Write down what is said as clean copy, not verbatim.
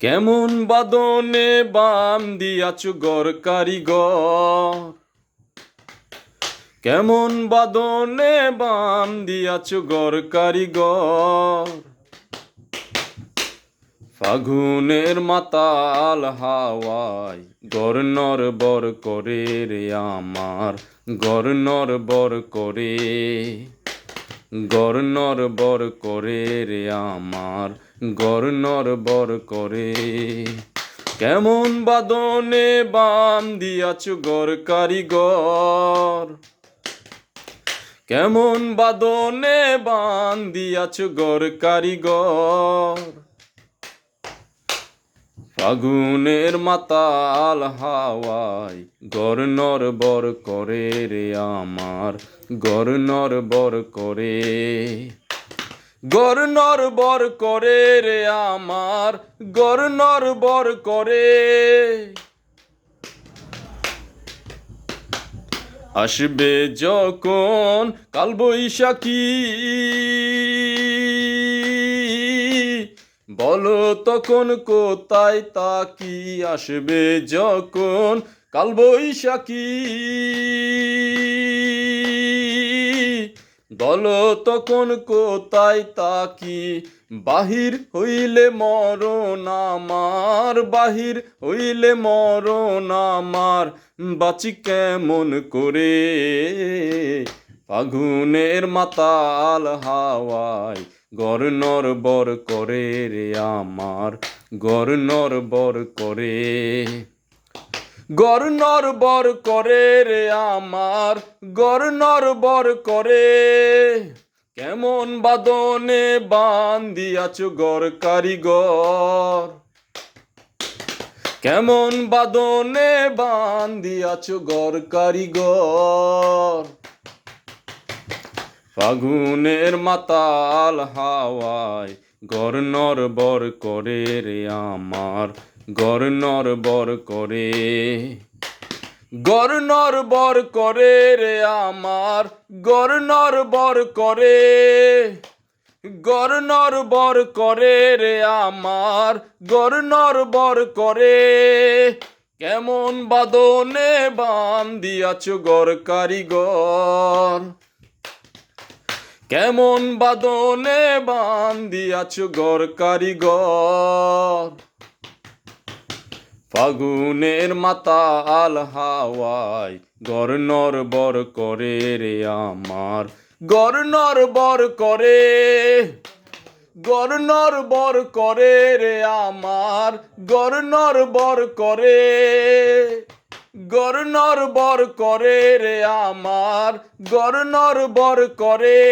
কেমন বাদনে বাম দিয়াছু গর কারিগর, কেমন বাদনে বাম দিয়াছু গর কারিগর। ফাগুনের মাতাল হাওয়ায় গর নড়বর করে রে আমার, গর নড়বর করে, গর নড়বর করে রে আমার, গর নড়বর করে। কেমন বাদনে বাম দিয়াছু গর কারিগর, কেমন বাদনে বাম দিয়াছু গর কারিগর। ফাগুনের মাতাল হাওয়ায় গর নড়বর করে রে আমার, গর নড়বর করে, গর নড়বর করে রে আমার, গর নড়বর করে। আসবে যখন কালবৈশাখী, বলো তখন কোথায় তাকি। আসবে যখন কালবৈশাখী, বলো তখন কোথায় তাকি। বাহির হইলে মরণ আমার, বাহির হইলে মরণ আমার, বাঁচি কেমন করে। ফাগুনের মাতাল হাওয়ায় গর নড়বর করে রে আমার, গর নড়বর করে, গর নড়বর করে রে আমার, গর নড়বর করে। কেমন বাদনে বান্দিয়াছু গর কারিগর, কেমন বাদনে বান্দিয়াছু গর কারিগর। ফাগুনের মাতাল হাওয়ায় গর নড়বর করে রে আমার, গর নড়বর করে, গর নড়বর করে রে আমার, গর নড়বর করে, গর নড়বর করে রে আমার, গর নড়বর করে। কেমন বাদনে বাম দিয়াছু গর কারিগর, কেমন বাদনে বাম দিয়াছু গর কারিগর। ফাগুনের মাতাল হাওয়ায় গর নড়বর করে রে আমার, গর নড়বর করে, গর নড়বর করে রে আমার, গর নড়বর করে, গর নড়বর করে রে আমার, গর নড়বর করে।